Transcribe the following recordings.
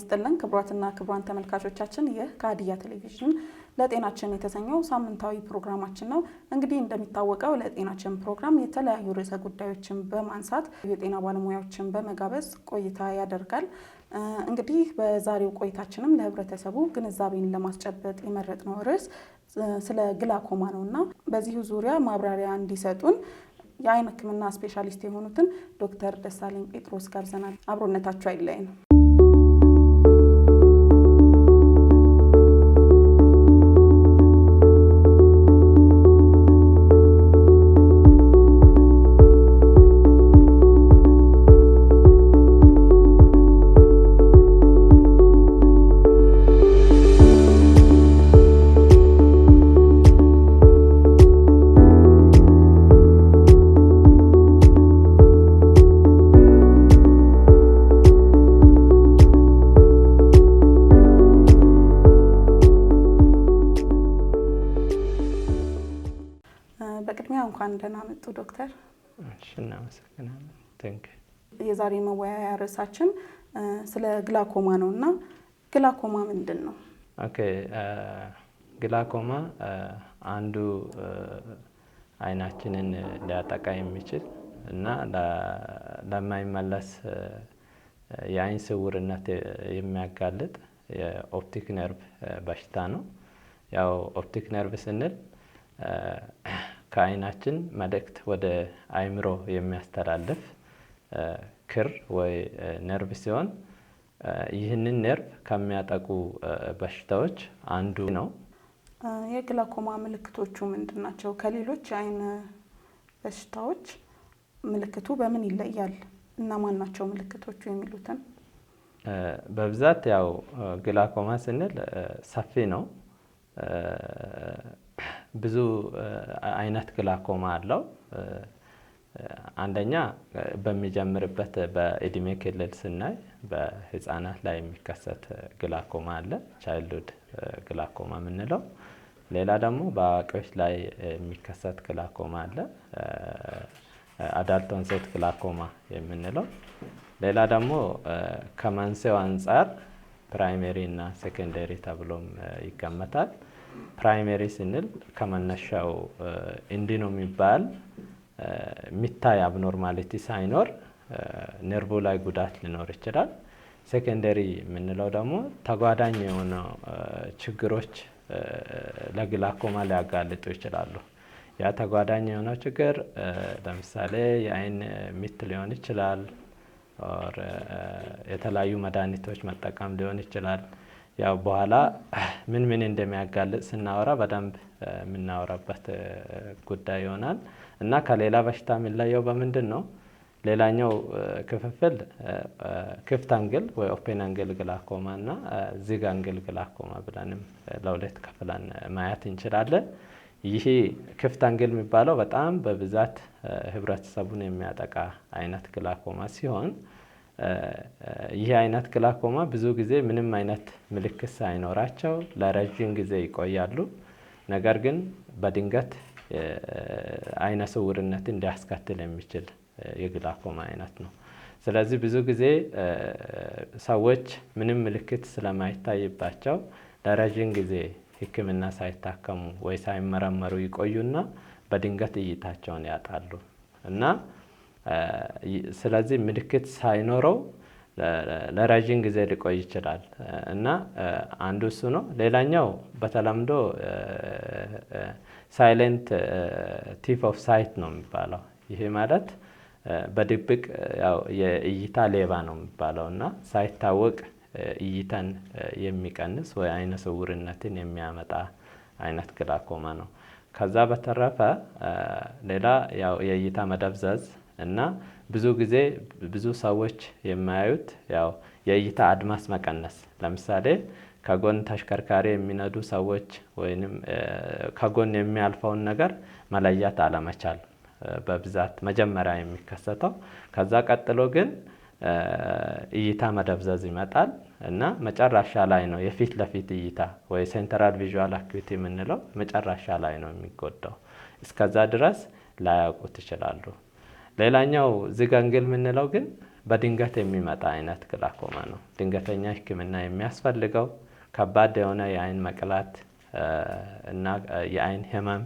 ይስጥልን ክቡራትና ክቡራን ተመልካቾቻችን ይህ ከሀዲያ ቴሌቪዥን ለጤናችን የተሰኘው ሳምንታዊ ፕሮግራማችን ነው። እንግዲህ እንደሚታወቀው ለጤናችን ፕሮግራም የተለያዩ ርዕሰ ጉዳዮችን በማንሳት የጤና ባለሙያዎችን በመጋበዝ ቆይታ ያደርጋል። እንግዲህ በዛሬው ቆይታችንም ለህብረተሰቡ ግንዛቤን ለማስጨበጥ የመረጥነው ርዕስ ስለ ግላኮማ ነውና በዚሁ ዙሪያ ማብራሪያ እንዲሰጡን የአይን ህክምና ስፔሻሊስት የሆኑትን ዶክተር ደሳለኝ ጴጥሮስ ጋብዘናል። አብሮነታቸው አይለየን። በቅድሚያ እንኳን ደህና መጡ ዶክተር። እሺ እናመሰግናለን። ቴንክ የዛሬ መወያያ ርዕሳችን ስለ ግላኮማ ነውና ግላኮማ ምንድነው? ኦኬ ግላኮማ አንዱ አይናችንን ሊያጠቃ የሚችል እና ለማይመለስ የአይን ስውርነት የሚያጋልጥ የኦፕቲክ ነርቭ በሽታ ነው። ያው ኦፕቲክ ነርቭ ስንል ከአይናችን መልእክት ወደ አይምሮ የሚያስተላልፍ ክር ወይ ነርቭ ሲሆን ይህንን ነርቭ ከሚያጠቁ በሽታዎች አንዱ ነው። የግላኮማ ምልክቶቹ ምንድናቸው? ከሌሎች የአይን በሽታዎች ምልክቱ በምን ይለያል? እና ማን ናቸው ምልክቶቹ የሚሉትን? በብዛት ያው ግላኮማ ስንል ሰፊ ነው። ብዙ አይነት ግላኮማ አለው። አንደኛ በሚጀምርበት በእድሜ ክልል ስናይ በህፃናት ላይ የሚከሰት ግላኮማ አለ፣ ቻይልድሁድ ግላኮማ የምንለው። ሌላ ደግሞ በአዋቂዎች ላይ የሚከሰት ግላኮማ አለ፣ አዳልት ኦንሴት ግላኮማ የምንለው። ሌላ ደግሞ ከመንስኤው አንፃር ፕራይሜሪ እና ሴኮንደሪ ተብሎም ይገመታል። ፕራይሜሪ ስንል ከመነሻው እንዲህ ነው የሚባል የሚታይ አብኖርማሊቲ ሳይኖር ነርቭ ላይ ጉዳት ሊኖር ይችላል። ሴኮንደሪ የምንለው ደግሞ ተጓዳኝ የሆኑ ችግሮች ለግላኮማ ሊያጋልጡ ይችላሉ። ያ ተጓዳኝ የሆነው ችግር ለምሳሌ የአይን ምት ሊሆን ይችላል፣ ኦር የተለያዩ መድኃኒቶች መጠቀም ሊሆን ይችላል። ያው በኋላ ምን እንደሚያጋልጥ ስናወራ በደንብ የምናወራበት ጉዳይ ይሆናል። እና ከሌላ በሽታ የሚለየው በምንድን ነው? ሌላኛው ክፍፍል ክፍት አንግል ወይ ኦፔን አንግል ግላኮማ እና ዚግ አንግል ግላኮማ ብለንም ለሁለት ከፍለን ማየት እንችላለን። ይሄ ክፍት አንግል የሚባለው በጣም በብዛት ህብረተሰቡን የሚያጠቃ አይነት ግላኮማ ሲሆን ይህ አይነት ግላኮማ ብዙ ጊዜ ምንም አይነት ምልክት ሳይኖራቸው ለረጅም ጊዜ ይቆያሉ። ነገር ግን በድንገት አይነ ስውርነት እንዲያስከትል የሚችል የግላኮማ አይነት ነው። ስለዚህ ብዙ ጊዜ ሰዎች ምንም ምልክት ስለማይታይባቸው ለረጅም ጊዜ ህክምና ሳይታከሙ ወይ ሳይመረመሩ ይቆዩና በድንገት እይታቸውን ያጣሉ። እና ስለዚህ ምልክት ሳይኖረው ለረጅም ጊዜ ሊቆይ ይችላል። እና አንዱ እሱ ነው። ሌላኛው በተለምዶ ሳይለንት ቲፍ ኦፍ ሳይት ነው የሚባለው። ይሄ ማለት በድብቅ ያው የእይታ ሌባ ነው የሚባለው እና ሳይታወቅ እይታን የሚቀንስ ወይ አይነ ስውርነትን የሚያመጣ አይነት ግላኮማ ነው። ከዛ በተረፈ ሌላ ያው የእይታ መደብዘዝ እና ብዙ ጊዜ ብዙ ሰዎች የማያዩት ያው የእይታ አድማስ መቀነስ። ለምሳሌ ከጎን ተሽከርካሪ የሚነዱ ሰዎች ወይንም ከጎን የሚያልፈውን ነገር መለየት አለመቻል በብዛት መጀመሪያ የሚከሰተው። ከዛ ቀጥሎ ግን እይታ መደብዘዝ ይመጣል እና መጨረሻ ላይ ነው የፊት ለፊት እይታ ወይ ሴንትራል ቪዥዋል አኩዊቲ የምንለው መጨረሻ ላይ ነው የሚጎዳው። እስከዛ ድረስ ላያውቁት ይችላሉ። ሌላኛው ዚግ አንግል የምንለው ግን በድንገት የሚመጣ አይነት ግላኮማ ነው። ድንገተኛ ሕክምና የሚያስፈልገው ከባድ የሆነ የአይን መቅላት እና የአይን ህመም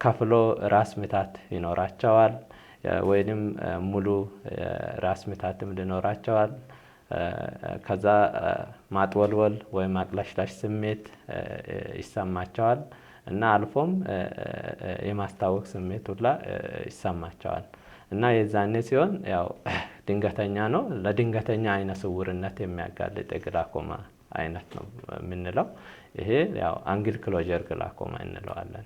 ከፍሎ ራስ ምታት ይኖራቸዋል ወይንም ሙሉ ራስ ምታትም ሊኖራቸዋል። ከዛ ማጥወልወል ወይም ማቅለሽለሽ ስሜት ይሰማቸዋል እና አልፎም የማስታወክ ስሜት ሁላ ይሰማቸዋል እና የዛኔ ሲሆን ያው ድንገተኛ ነው። ለድንገተኛ አይነ ስውርነት የሚያጋልጥ የግላኮማ አይነት ነው የምንለው። ይሄ ያው አንግል ክሎዠር ግላኮማ እንለዋለን።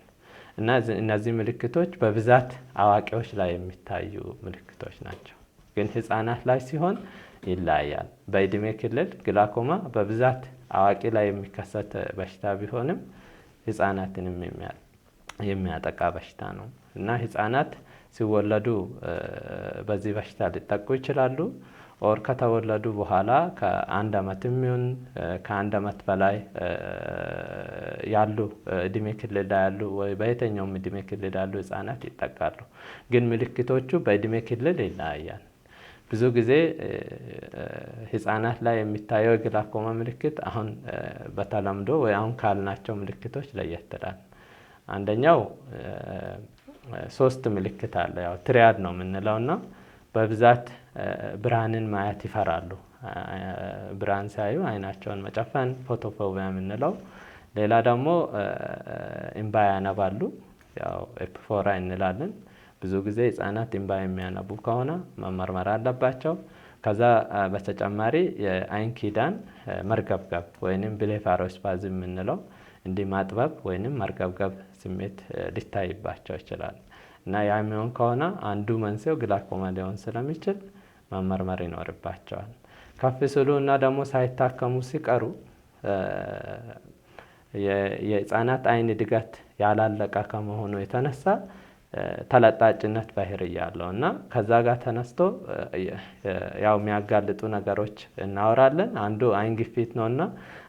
እና እነዚህ ምልክቶች በብዛት አዋቂዎች ላይ የሚታዩ ምልክቶች ናቸው። ግን ህፃናት ላይ ሲሆን ይለያያል። በእድሜ ክልል ግላኮማ በብዛት አዋቂ ላይ የሚከሰት በሽታ ቢሆንም ህፃናትንም የሚያጠቃ በሽታ ነው እና ህፃናት ሲወለዱ በዚህ በሽታ ሊጠቁ ይችላሉ። ኦር ከተወለዱ በኋላ ከአንድ ዓመትም ይሁን ከአንድ ዓመት በላይ ያሉ እድሜ ክልል ላይ ያሉ ወይ በየትኛውም እድሜ ክልል ያሉ ህፃናት ይጠቃሉ። ግን ምልክቶቹ በእድሜ ክልል ይለያያል። ብዙ ጊዜ ህፃናት ላይ የሚታየው የግላኮማ ምልክት አሁን በተለምዶ ወይ አሁን ካልናቸው ምልክቶች ለየት ይላል። አንደኛው 3 ምልክት አለ። ያው ትሪያድ ነው የምንለውና በብዛት ብርሃንን ማየት ይፈራሉ። ብርሃን ሲያዩ አይናቸውን መጨፈን ፎቶፎቢያ የምንለው። ሌላ ደግሞ እንባ ያነባሉ። ያው ኤፒፎራ እንላለን። ብዙ ጊዜ ህፃናት እንባ የሚያነቡ ከሆነ መመርመር አለባቸው። ከዛ በተጨማሪ የአይን ኪዳን መርገብገብ ወይንም ብሌፋሮስፓዝም የምንለው እንዲህ ማጥበብ ወይንም መርገብገብ ስሜት ሊታይባቸው ይችላል እና ያ የሚሆን ከሆነ አንዱ መንስኤው ግላኮማ ሊሆን ስለሚችል መመርመር ይኖርባቸዋል። ከፍ ሲሉ እና ደግሞ ሳይታከሙ ሲቀሩ የህፃናት አይን እድገት ያላለቀ ከመሆኑ የተነሳ ተለጣጭነት ባህሪ ያለው እና ከዛ ጋር ተነስቶ ያው የሚያጋልጡ ነገሮች እናወራለን። አንዱ አይን ግፊት ነውና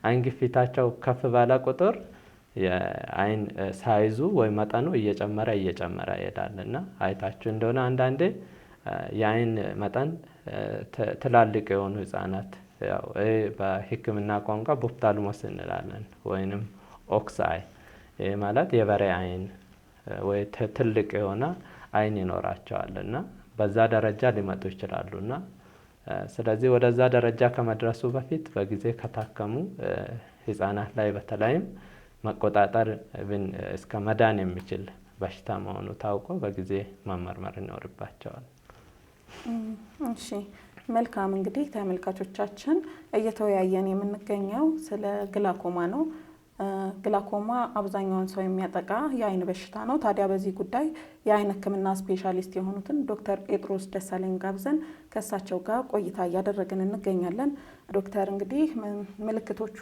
አይን ግፊታቸው ከፍ ባለ ቁጥር የአይን ሳይዙ ወይ መጠኑ እየጨመረ ይሄዳልና አይታችሁ እንደሆነ አንዳንዴ የአይን መጠን ትላልቅ የሆኑ ህፃናት ያው በህክምና ቋንቋ ኦፍታልሞስ እንላለን ወይንም ኦክስ አይ ማለት የበሬ አይን ወይ ትልቅ የሆነ አይን ይኖራቸዋልና በዛ ደረጃ ሊመጡ ይችላሉና ስለዚህ ወደዛ ደረጃ ከመድረሱ በፊት በጊዜ ከታከሙ ህፃናት ላይ በተለይም መቆጣጠር እስከ መዳን የሚችል በሽታ መሆኑ ታውቆ በጊዜ መመርመር ይኖርባቸዋል። እሺ መልካም። እንግዲህ ተመልካቾቻችን እየተወያየን የምንገኘው ስለ ግላኮማ ነው። ግላኮማ አብዛኛውን ሰው የሚያጠቃ የአይን በሽታ ነው። ታዲያ በዚህ ጉዳይ የአይን ህክምና ስፔሻሊስት የሆኑትን ዶክተር ጴጥሮስ ደሳለኝ ጋብዘን ከእሳቸው ጋር ቆይታ እያደረግን እንገኛለን። ዶክተር እንግዲህ ምልክቶቹ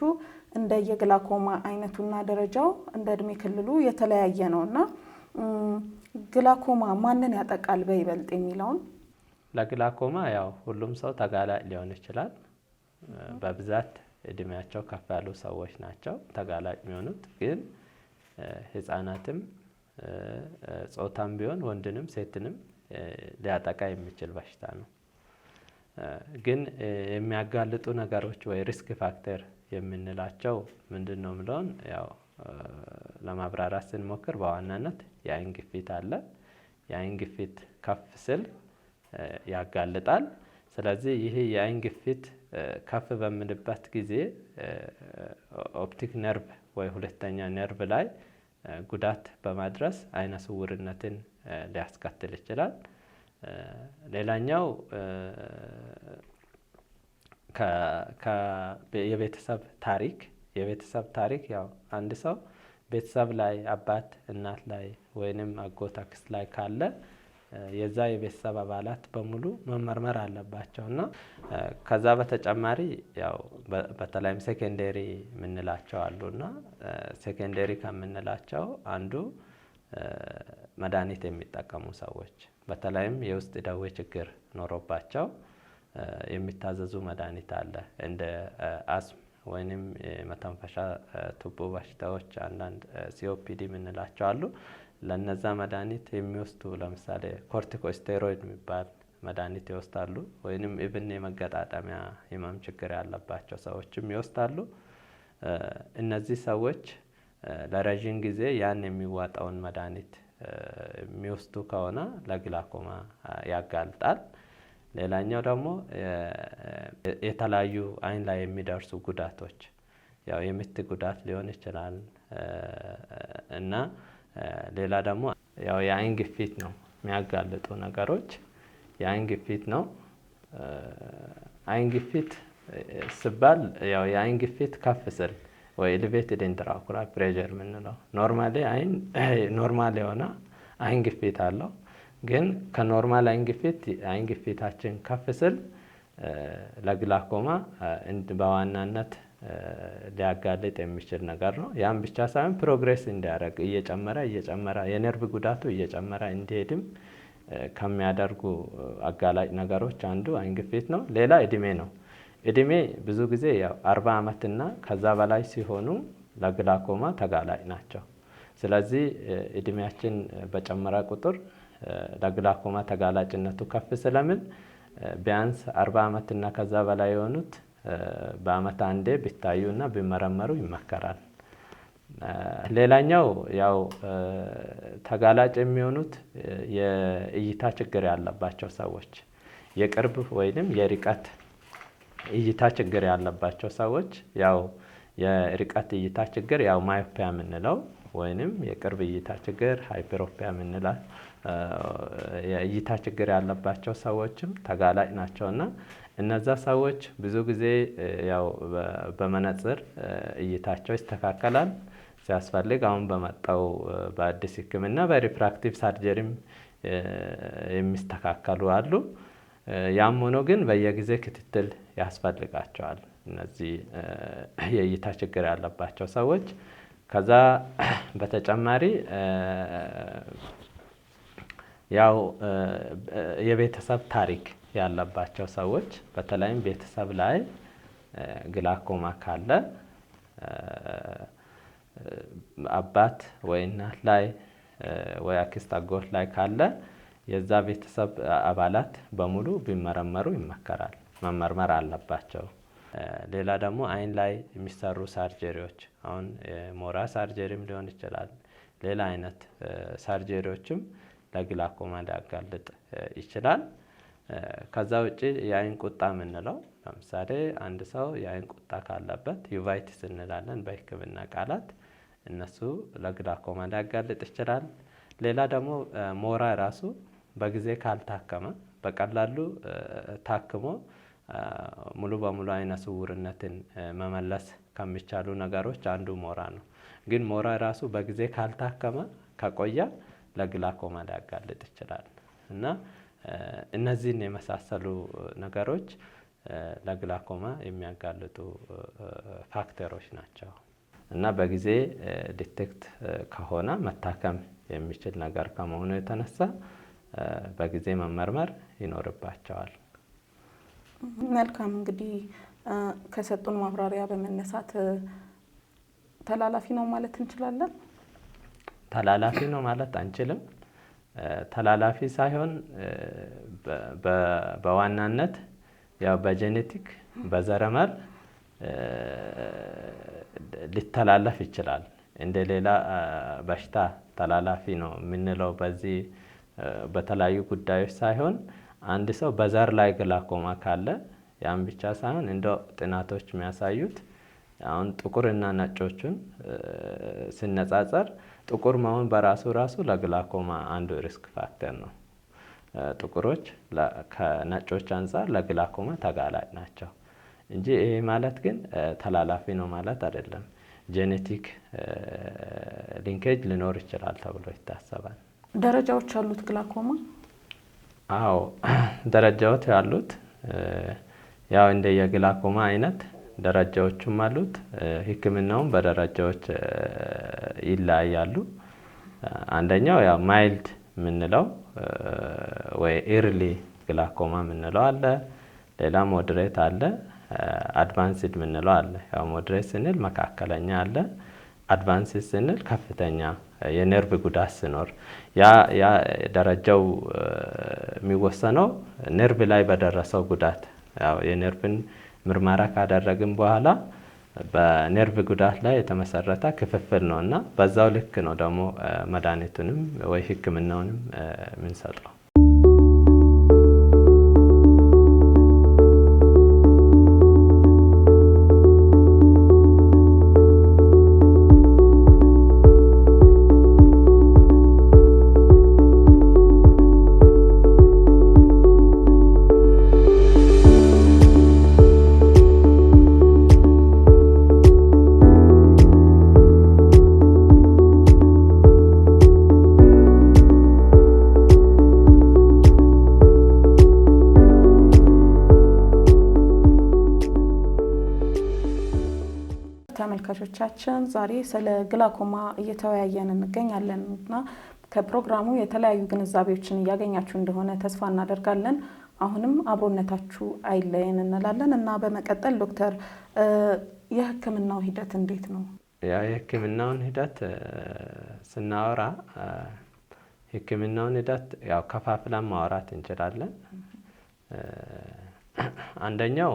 እንደ የግላኮማ አይነቱና ደረጃው እንደ እድሜ ክልሉ የተለያየ ነው እና ግላኮማ ማንን ያጠቃል በይበልጥ የሚለውን። ለግላኮማ ያው ሁሉም ሰው ተጋላጭ ሊሆን ይችላል። በብዛት እድሜያቸው ከፍ ያሉ ሰዎች ናቸው ተጋላጭ የሚሆኑት። ግን ህፃናትም ጾታም ቢሆን ወንድንም ሴትንም ሊያጠቃ የሚችል በሽታ ነው። ግን የሚያጋልጡ ነገሮች ወይ ሪስክ ፋክተር የምንላቸው ምንድነው የሚለውን ያው ለማብራራት ስንሞክር በዋናነት የአይን ግፊት አለ። የአይን ግፊት ከፍ ሲል ያጋልጣል። ስለዚህ ይሄ የአይን ግፊት ከፍ በሚልበት ጊዜ ኦፕቲክ ነርቭ ወይ ሁለተኛ ነርቭ ላይ ጉዳት በማድረስ አይነ ስውርነትን ሊያስከትል ይችላል። ሌላኛው የቤተሰብ ታሪክ ያው አንድ ሰው ቤተሰብ ላይ አባት እናት ላይ ወይንም አጎት አክስት ላይ ካለ የዛ የቤተሰብ አባላት በሙሉ መመርመር አለባቸውና ከዛ በተጨማሪ ያው በተለይም ሴኮንደሪ የምንላቸው አሉና ሴኮንደሪ ከምንላቸው አንዱ መድኃኒት የሚጠቀሙ ሰዎች በተለይም የውስጥ ደዌ ችግር ኖሮባቸው የሚታዘዙ መድኃኒት አለ እንደ አስም ወይንም መተንፈሻ ቱቦ በሽታዎች አንዳንድ ሲኦፒዲ የምንላቸው አሉ። ለነዛ መድኃኒት የሚወስዱ ለምሳሌ ኮርቲኮስቴሮይድ የሚባል መድኃኒት ይወስዳሉ፣ ወይንም ኢቭን የመገጣጠሚያ ህመም ችግር ያለባቸው ሰዎችም ይወስዳሉ። እነዚህ ሰዎች ለረጅም ጊዜ ያን የሚዋጣውን መድኃኒት የሚወስዱ ከሆነ ለግላኮማ ያጋልጣል። ሌላኛው ደግሞ የተለያዩ አይን ላይ የሚደርሱ ጉዳቶች ያው የምት ጉዳት ሊሆን ይችላል እና ሌላ ደግሞ ያው የአይን ግፊት ነው የሚያጋልጡ ነገሮች። የአይን ግፊት ነው። አይን ግፊት ሲባል ያው የአይን ግፊት ከፍ ሲል ወይ ኤሌቬትድ ኢንትራኦኩላር ፕሬዠር የምንለው ኖርማሊ አይን ኖርማል የሆነ አይን ግፊት አለው። ግን ከኖርማል አይን ግፊታችን ከፍ ሲል ለግላኮማ በዋናነት ሊያጋልጥ የሚችል ነገር ነው። ያም ብቻ ሳይሆን ፕሮግሬስ እንዲያደርግ እየጨመረ የነርቭ ጉዳቱ እየጨመረ እንዲሄድም ከሚያደርጉ አጋላጭ ነገሮች አንዱ አይን ግፊት ነው። ሌላ እድሜ ነው። እድሜ ብዙ ጊዜ ያው 40 ዓመትና ከዛ በላይ ሲሆኑ ለግላኮማ ተጋላጭ ናቸው። ስለዚህ እድሜያችን በጨመረ ቁጥር ለግላኮማ ተጋላጭነቱ ከፍ ስለሚል ቢያንስ 40 ዓመትና ከዛ በላይ የሆኑት በአመት አንዴ ቢታዩና ቢመረመሩ ይመከራል። ሌላኛው ያው ተጋላጭ የሚሆኑት የእይታ ችግር ያለባቸው ሰዎች፣ የቅርብ ወይንም የርቀት እይታ ችግር ያለባቸው ሰዎች ያው የርቀት እይታ ችግር ያው ማዮፒያ የምንለው ወይንም የቅርብ እይታ ችግር ሃይፐሮፒያ የምንለው የእይታ ችግር ያለባቸው ሰዎችም ተጋላጭ ናቸውና እነዛ ሰዎች ብዙ ጊዜ ያው በመነጽር እይታቸው ይስተካከላል። ሲያስፈልግ አሁን በመጣው በአዲስ ሕክምና በሪፍራክቲቭ ሰርጀሪም የሚስተካከሉ አሉ። ያም ሆኖ ግን በየጊዜ ክትትል ያስፈልጋቸዋል እነዚህ የእይታ ችግር ያለባቸው ሰዎች። ከዛ በተጨማሪ ያው የቤተሰብ ታሪክ ያለባቸው ሰዎች በተለይም ቤተሰብ ላይ ግላኮማ ካለ አባት ወይ እናት ላይ ወይ አክስት አጎት ላይ ካለ የዛ ቤተሰብ አባላት በሙሉ ቢመረመሩ ይመከራል፣ መመርመር አለባቸው። ሌላ ደግሞ አይን ላይ የሚሰሩ ሰርጀሪዎች አሁን ሞራ ሰርጀሪም ሊሆን ይችላል፣ ሌላ አይነት ሰርጀሪዎችም ለግላኮማ ሊያጋልጥ ይችላል። ከዛ ውጪ የአይን ቁጣ የምንለው ለምሳሌ አንድ ሰው የአይን ቁጣ ካለበት ዩቫይቲስ እንላለን በሕክምና ቃላት፣ እነሱ ለግላኮማ ሊያጋልጥ ይችላል። ሌላ ደግሞ ሞራ ራሱ በጊዜ ካልታከመ በቀላሉ ታክሞ ሙሉ በሙሉ አይነ ስውርነትን መመለስ ከሚቻሉ ነገሮች አንዱ ሞራ ነው። ግን ሞራ ራሱ በጊዜ ካልታከመ ከቆየ ለግላኮማ ሊያጋልጥ ይችላል እና እነዚህን የመሳሰሉ ነገሮች ለግላኮማ የሚያጋልጡ ፋክተሮች ናቸው እና በጊዜ ዲቴክት ከሆነ መታከም የሚችል ነገር ከመሆኑ የተነሳ በጊዜ መመርመር ይኖርባቸዋል። መልካም። እንግዲህ ከሰጡን ማብራሪያ በመነሳት ተላላፊ ነው ማለት እንችላለን? ተላላፊ ነው ማለት አንችልም። ተላላፊ ሳይሆን በዋናነት ያው በጄኔቲክ በዘረመል ሊተላለፍ ይችላል። እንደ ሌላ በሽታ ተላላፊ ነው የምንለው በዚህ በተለያዩ ጉዳዮች ሳይሆን አንድ ሰው በዘር ላይ ግላኮማ ካለ ያን ብቻ ሳይሆን እንደው ጥናቶች የሚያሳዩት አሁን ጥቁርና ነጮቹን ሲነጻጸር ጥቁር መሆን በራሱ ለግላኮማ አንዱ ሪስክ ፋክተር ነው። ጥቁሮች ከነጮች አንፃር ለግላኮማ ተጋላጭ ናቸው እንጂ ይሄ ማለት ግን ተላላፊ ነው ማለት አይደለም። ጄኔቲክ ሊንኬጅ ሊኖር ይችላል ተብሎ ይታሰባል። ደረጃዎች አሉት ግላኮማ? አዎ ደረጃዎች አሉት። ያው እንደ የግላኮማ አይነት ደረጃዎችም አሉት። ሕክምናውም በደረጃዎች ይለያያሉ። አንደኛው ያው ማይልድ የምንለው ወይ ኤርሊ ግላኮማ የምንለው አለ። ሌላ ሞድሬት አለ፣ አድቫንስድ የምንለው አለ። ያው ሞድሬት ስንል መካከለኛ አለ፣ አድቫንስድ ስንል ከፍተኛ የነርቭ ጉዳት ሲኖር ያ ደረጃው የሚወሰነው ነርቭ ላይ በደረሰው ጉዳት ያው የነርቭን ምርመራ ካደረግን በኋላ በነርቭ ጉዳት ላይ የተመሰረተ ክፍፍል ነውና በዛው ልክ ነው ደግሞ መድኃኒቱንም ወይ ሕክምናውንም የምንሰጠው። ተመልካቾቻችን ዛሬ ስለ ግላኮማ እየተወያየን እንገኛለንና ከፕሮግራሙ የተለያዩ ግንዛቤዎችን እያገኛችሁ እንደሆነ ተስፋ እናደርጋለን። አሁንም አብሮነታችሁ አይለየን እንላለን እና በመቀጠል ዶክተር የሕክምናው ሂደት እንዴት ነው? የሕክምናውን ሂደት ስናወራ ሕክምናውን ሂደት ያው ከፋፍለን ማውራት እንችላለን። አንደኛው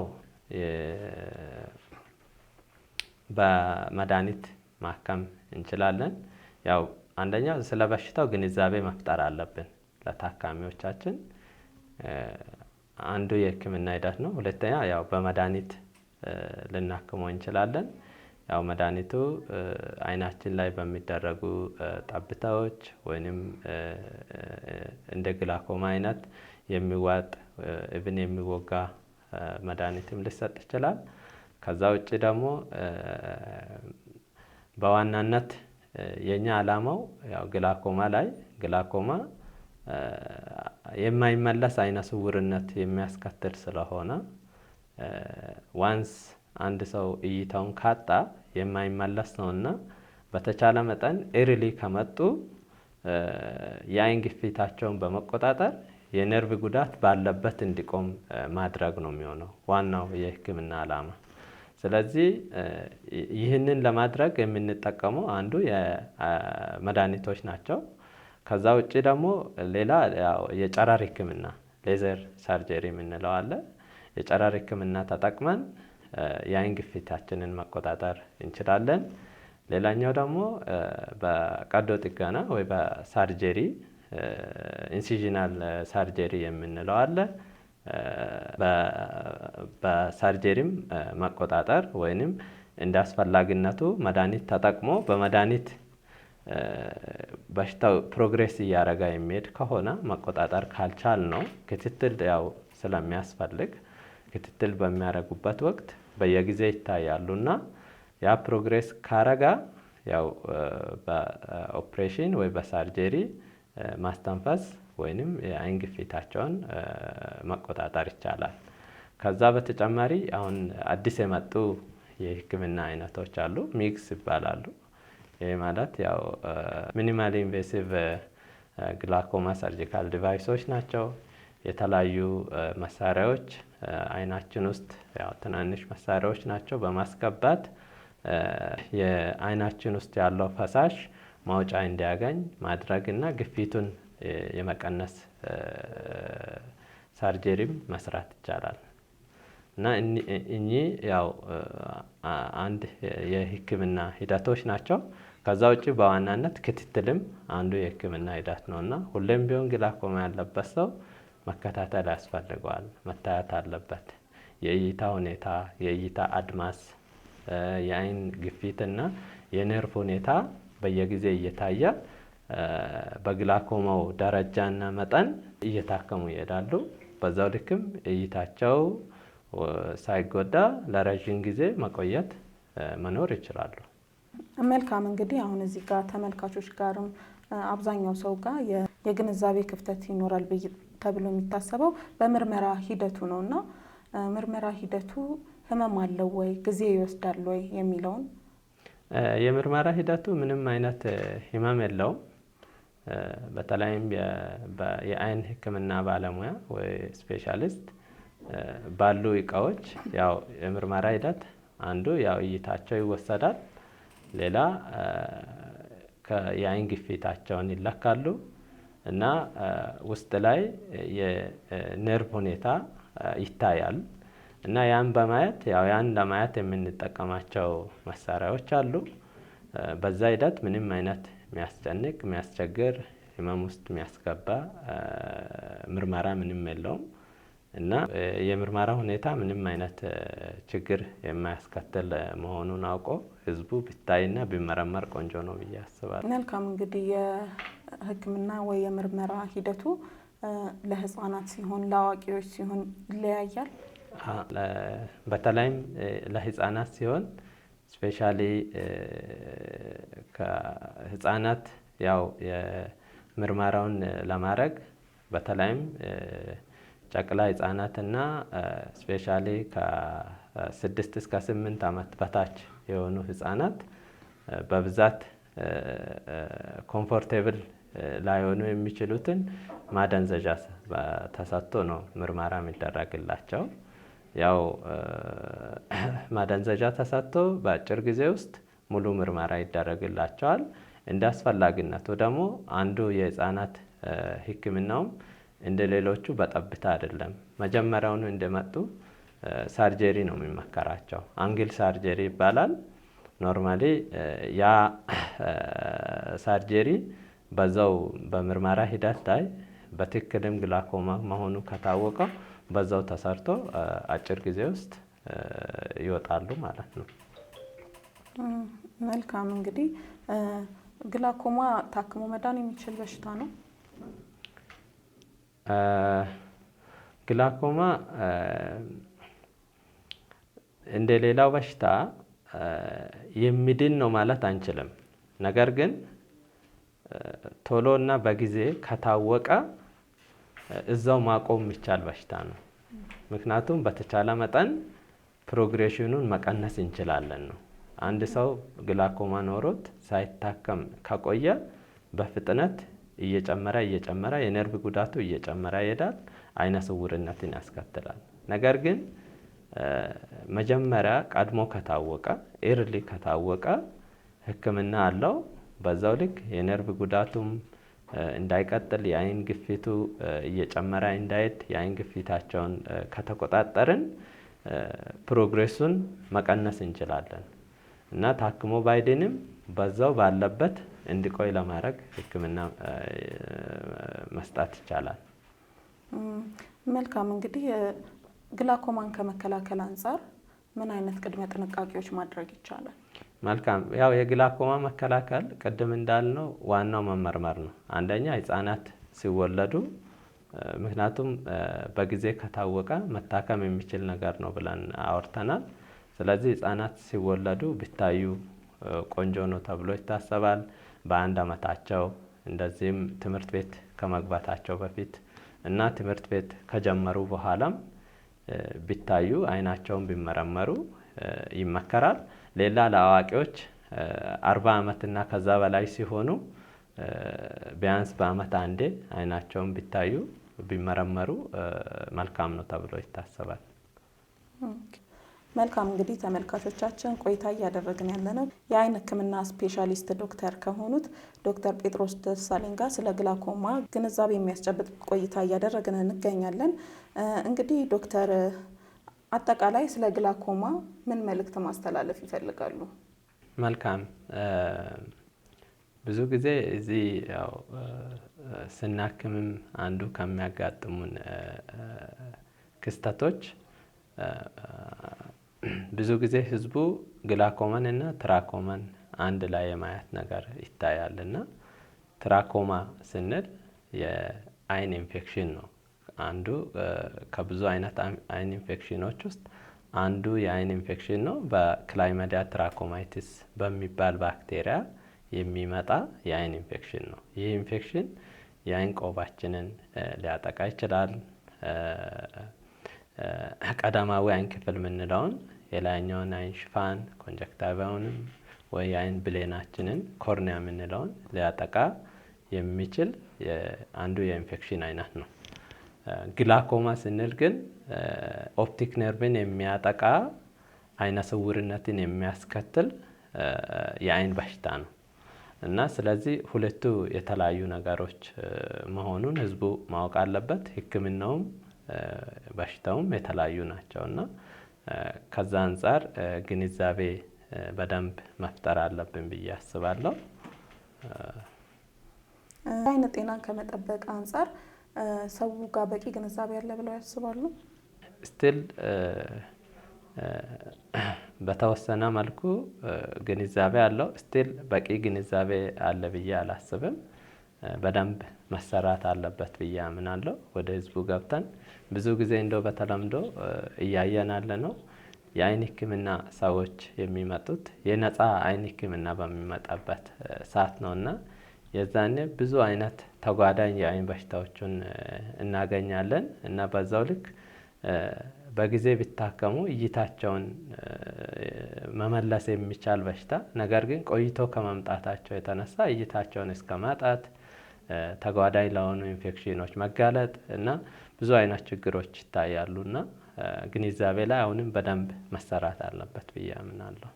በመድኃኒት ማከም እንችላለን። ያው አንደኛው ስለ በሽታው ግንዛቤ መፍጠር አለብን ለታካሚዎቻችን። አንዱ የሕክምና ሂደት ነው። ሁለተኛ ያው በመድኃኒት ልናክመው እንችላለን። ያው መድኃኒቱ አይናችን ላይ በሚደረጉ ጠብታዎች ወይንም እንደ ግላኮማ አይነት የሚዋጥ ኢቭን የሚወጋ መድኃኒትም ሊሰጥ ይችላል። ከዛ ውጭ ደግሞ በዋናነት የኛ ዓላማው ያው ግላኮማ የማይመለስ አይነ ስውርነት የሚያስከትል ስለሆነ ዋንስ አንድ ሰው እይታውን ካጣ የማይመለስ ነውና በተቻለ መጠን ኤርሊ ከመጡ የአይን ግፊታቸውን በመቆጣጠር የነርቭ ጉዳት ባለበት እንዲቆም ማድረግ ነው የሚሆነው ዋናው የሕክምና ዓላማ። ስለዚህ ይህንን ለማድረግ የምንጠቀመው አንዱ የመድኃኒቶች ናቸው። ከዛ ውጭ ደግሞ ሌላ ያው የጨረር ሕክምና ሌዘር ሰርጀሪ የምንለው አለ። የጨረር ሕክምና ተጠቅመን የአይን ግፊታችንን መቆጣጠር እንችላለን። ሌላኛው ደግሞ በቀዶ ጥገና ወይ በሰርጀሪ ኢንሲዥናል ሰርጀሪ የምንለው አለ። በሰርጀሪም መቆጣጠር ወይንም እንደ አስፈላጊነቱ መድኃኒት ተጠቅሞ በመድኃኒት በሽታው ፕሮግሬስ እያደረገ የሚሄድ ከሆነ መቆጣጠር ካልቻል ነው ክትትል ያው ስለሚያስፈልግ ክትትል በሚያደርጉበት ወቅት በየጊዜ ይታያሉና ያ ፕሮግሬስ ካረጋ ያው በኦፕሬሽን ወይ በሰርጀሪ ማስተንፈስ ወይንም የአይን ግፊታቸውን መቆጣጠር ይቻላል። ከዛ በተጨማሪ አሁን አዲስ የመጡ የሕክምና አይነቶች አሉ፣ ሚክስ ይባላሉ። ይሄ ማለት ያው ሚኒማሊ ኢንቬሲቭ ግላኮማ ሰርጂካል ዲቫይሶች ናቸው። የተለያዩ መሳሪያዎች አይናችን ውስጥ ያው ትናንሽ መሳሪያዎች ናቸው በማስገባት የአይናችን ውስጥ ያለው ፈሳሽ ማውጫ እንዲያገኝ ማድረግና ግፊቱን የመቀነስ ሰርጀሪም መስራት ይቻላል። እና እኚህ ያው አንድ የሕክምና ሂደቶች ናቸው። ከዛ ውጭ በዋናነት ክትትልም አንዱ የሕክምና ሂደት ነውና ሁሌም ቢሆን ግላኮማ ያለበት ሰው መከታተል ያስፈልገዋል፣ መታየት አለበት። የእይታ ሁኔታ፣ የእይታ አድማስ፣ የአይን ግፊትና የነርቭ ሁኔታ በየጊዜ እየታየ በግላኮማው ደረጃና መጠን እየታከሙ ይሄዳሉ። በዛው ልክም እይታቸው ሳይጎዳ ለረጅም ጊዜ መቆየት መኖር ይችላሉ። መልካም። እንግዲህ አሁን እዚህ ጋር ተመልካቾች ጋርም አብዛኛው ሰው ጋር የግንዛቤ ክፍተት ይኖራል ተብሎ የሚታሰበው በምርመራ ሂደቱ ነውና ምርመራ ሂደቱ ህመም አለው ወይ ጊዜ ይወስዳል ወይ የሚለውን። የምርመራ ሂደቱ ምንም አይነት ህመም የለውም። በተለይም የአይን ሕክምና ባለሙያ ወይ ስፔሻሊስት ባሉ እቃዎች ያው የምርመራ ሂደት አንዱ ያው እይታቸው ይወሰዳል። ሌላ የአይን ግፊታቸውን ይለካሉ እና ውስጥ ላይ የነርቭ ሁኔታ ይታያል እና ያን በማየት ያን ለማየት የምንጠቀማቸው መሳሪያዎች አሉ። በዛ ሂደት ምንም አይነት የሚያስጨንቅ የሚያስቸግር ህመም ውስጥ የሚያስገባ ምርመራ ምንም የለውም እና የምርመራ ሁኔታ ምንም አይነት ችግር የማያስከትል መሆኑን አውቆ ህዝቡ ቢታይና ቢመረመር ቆንጆ ነው ብዬ አስባለሁ። መልካም። እንግዲህ የህክምና ወይ የምርመራ ሂደቱ ለህፃናት ሲሆን ለአዋቂዎች ሲሆን ይለያያል? በተለይም ለህፃናት ሲሆን ስፔሻሊ ከህፃናት የምርመራውን ለማድረግ በተለይም ጨቅላ ህፃናትና ስፔሻሊ ከ6 እስከ 8 ዓመት በታች የሆኑ ህፃናት በብዛት ኮምፎርቴብል ላይሆኑ የሚችሉትን ማደንዘዣ ተሰጥቶ ነው ምርመራ የሚደረግላቸው። ማደንዘዣ ተሰጥቶ በአጭር ጊዜ ውስጥ ሙሉ ምርመራ ይደረግላቸዋል። እንደ አስፈላጊነቱ ደግሞ አንዱ የህፃናት ህክምናውም እንደ ሌሎቹ በጠብታ አይደለም። መጀመሪያውኑ እንደመጡ ሳርጀሪ ነው የሚመከራቸው። አንግል ሳርጀሪ ይባላል። ኖርማሊ ያ ሳርጀሪ በዛው በምርመራ ሂደት ላይ በትክክልም ግላኮማ መሆኑ ከታወቀ በዛው ተሰርቶ አጭር ጊዜ ውስጥ ይወጣሉ ማለት ነው። መልካም። እንግዲህ ግላኮማ ታክሞ መዳን የሚችል በሽታ ነው? ግላኮማ እንደ ሌላው በሽታ የሚድን ነው ማለት አንችልም። ነገር ግን ቶሎ እና በጊዜ ከታወቀ እዛው ማቆም የሚቻል በሽታ ነው። ምክንያቱም በተቻለ መጠን ፕሮግሬሽኑን መቀነስ እንችላለን ነው። አንድ ሰው ግላኮማ ኖሮት ሳይታከም ከቆየ በፍጥነት እየጨመረ የነርቭ ጉዳቱ እየጨመረ ይሄዳል፣ አይነ ስውርነትን ያስከትላል። ነገር ግን መጀመሪያ ቀድሞ ከታወቀ ኤርሊ ከታወቀ ህክምና አለው። በዛው ልክ የነርቭ ጉዳቱም እንዳይቀጥል የአይን ግፊቱ እየጨመረ እንዳይሄድ የአይን ግፊታቸውን ከተቆጣጠርን ፕሮግሬሱን መቀነስ እንችላለን እና ታክሞ ባይድንም በዛው ባለበት እንዲቆይ ለማድረግ ህክምና መስጠት ይቻላል። መልካም። እንግዲህ ግላኮማን ከመከላከል አንፃር ምን አይነት ቅድመ ጥንቃቄዎች ማድረግ ይቻላል? መልካም። የግላኮማ መከላከል ቅድም እንዳልነው ዋናው መመርመር ነው። አንደኛ ህፃናት ሲወለዱ፣ ምክንያቱም በጊዜ ከታወቀ መታከም የሚችል ነገር ነው ብለን አውርተናል። ስለዚህ ህፃናት ሲወለዱ ቢታዩ ቆንጆ ነው ተብሎ ይታሰባል። በ1 ዓመታቸው እንደዚህም ትምህርት ቤት ከመግባታቸው በፊት እና ትምህርት ቤት ከጀመሩ በኋላም ቢታዩ አይናቸውን ቢመረመሩ ይመከራል። ሌላ ለአዋቂዎች 40 ዓመትና ከዛ በላይ ሲሆኑ ቢያንስ በአመት አንዴ አይናቸውን ቢታዩ ቢመረመሩ መልካም ነው ተብሎ ይታሰባል። መልካም። እንግዲህ ተመልካቾቻችን ቆይታ እያደረግን ያለነው የአይን ህክምና ስፔሻሊስት ዶክተር ከሆኑት ዶክተር ጴጥሮስ ደሳለኝ ጋር ስለ ግላኮማ ግንዛቤ የሚያስጨብጥ ቆይታ እያደረግን እንገኛለን። እንግዲህ ዶክተር አጠቃላይ ስለ ግላኮማ ምን መልእክት ማስተላለፍ ይፈልጋሉ? መልካም። ብዙ ጊዜ እዚህ ስናክምም አንዱ ከሚያጋጥሙን ክስተቶች ብዙ ጊዜ ህዝቡ ግላኮማን እና ትራኮማን አንድ ላይ የማየት ነገር ይታያል እና ትራኮማ ስንል የአይን ኢንፌክሽን ነው። አንዱ ከብዙ አይነት አይን ኢንፌክሽኖች ውስጥ አንዱ የአይን ኢንፌክሽን ነው። በክላይመዲያ ትራኮማይቲስ በሚባል ባክቴሪያ የሚመጣ የአይን ኢንፌክሽን ነው። ይህ ኢንፌክሽን የአይን ቆባችንን ሊያጠቃ ይችላል። ቀዳማዊ አይን ክፍል የምንለውን የላይኛውን አይን ሽፋን ኮንጀክቲቫውንም ወይ የአይን ብሌናችንን ኮርኒያ የምንለውን ሊያጠቃ የሚችል አንዱ የኢንፌክሽን አይነት ነው። ግላኮማ ስንል ግን ኦፕቲክ ነርቭን የሚያጠቃ አይነ ስውርነትን የሚያስከትል የአይን በሽታ ነው እና ስለዚህ ሁለቱ የተለያዩ ነገሮች መሆኑን ህዝቡ ማወቅ አለበት። ሕክምናውም በሽታውም የተለያዩ ናቸውና ከዛ አንፃር ግንዛቤ በደንብ መፍጠር አለብን ብዬ አስባለሁ። አይን ጤናን ከመጠበቅ አንፃር ሰው ጋር በቂ ግንዛቤ አለ ብለው ያስባሉ? ስቲል በተወሰነ መልኩ ግንዛቤ አለው። ስቲል በቂ ግንዛቤ አለ ብዬ አላስብም። በደንብ መሰራት አለበት ብዬ አምናለሁ። ወደ ህዝቡ ገብተን ብዙ ጊዜ እንደው በተለምዶ እያየን ያለ ነው የአይን ህክምና ሰዎች የሚመጡት የነፃ አይን ህክምና በሚመጣበት ሰዓት ነውና የዛኔ ብዙ አይነት ተጓዳኝ የአይን በሽታዎችን እናገኛለን እና በዛው ልክ በጊዜ ቢታከሙ እይታቸውን መመለስ የሚቻል በሽታ ነገር ግን ቆይቶ ከመምጣታቸው የተነሳ እይታቸውን እስከ ማጣት ተጓዳኝ ለሆኑ ኢንፌክሽኖች መጋለጥ እና ብዙ አይነት ችግሮች ይታያሉና ግንዛቤ ላይ አሁንም በደንብ መሰራት አለበት ብዬ አምናለሁ።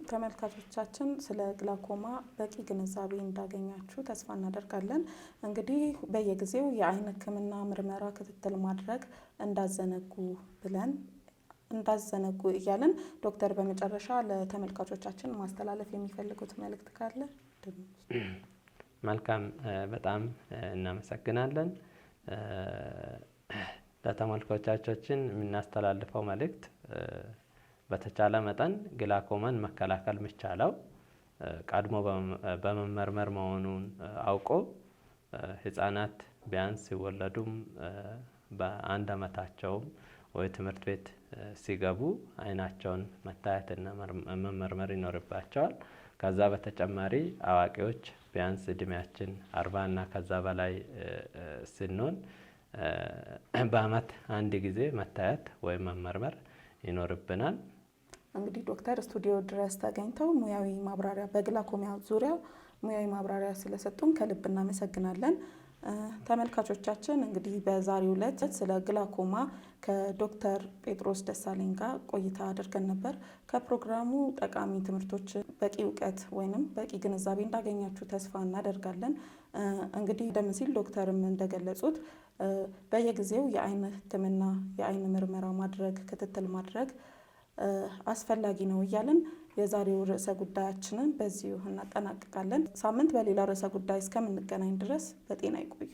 ተመልካቾቻችን ስለ ግላኮማ በቂ ግንዛቤ እንዳገኛችሁ ተስፋ እናደርጋለን። እንግዲህ በየጊዜው የአይን ህክምና ምርመራ ክትትል ማድረግ እንዳዘነጉ እያልን ዶክተር በመጨረሻ ለተመልካቾቻችን ማስተላለፍ የሚፈልጉት መልእክት ካለ? መልካም፣ በጣም እናመሰግናለን። ለተመልካቾቻችን የምናስተላልፈው መልእክት በተቻለ መጠን ግላኮማን መከላከል የሚቻለው ቀድሞ በመመርመር መሆኑን አውቆ ህፃናት ቢያንስ ሲወለዱም በአንድ አመታቸውም ወይ ትምህርት ቤት ሲገቡ አይናቸውን መታየትና መመርመር ይኖርባቸዋል። ከዛ በተጨማሪ አዋቂዎች ቢያንስ እድሜያችን 40 እና ከዛ በላይ ስንሆን በአመት አንድ ጊዜ መታየት ወይም መመርመር ይኖርብናል። እንግዲህ ዶክተር ስቱዲዮ ድረስ ተገኝተው ሙያዊ ማብራሪያ በግላኮማ ዙሪያ ሙያዊ ማብራሪያ ስለሰጡን ከልብ እናመሰግናለን። ተመልካቾቻችን እንግዲህ በዛሬው ዕለት ስለ ግላኮማ ከዶክተር ጴጥሮስ ደሳለኝ ጋር ቆይታ አድርገን ነበር። ከፕሮግራሙ ጠቃሚ ትምህርቶች፣ በቂ እውቀት ወይንም በቂ ግንዛቤ እንዳገኛችሁ ተስፋ እናደርጋለን። እንግዲህ ቀደም ሲል ዶክተርም እንደገለጹት በየጊዜው የአይን ህክምና የአይን ምርመራ ማድረግ ክትትል ማድረግ አስፈላጊ ነው እያልን የዛሬው ርዕሰ ጉዳያችንን በዚሁ እናጠናቅቃለን። ሳምንት በሌላ ርዕሰ ጉዳይ እስከምንገናኝ ድረስ በጤና ይቆዩ።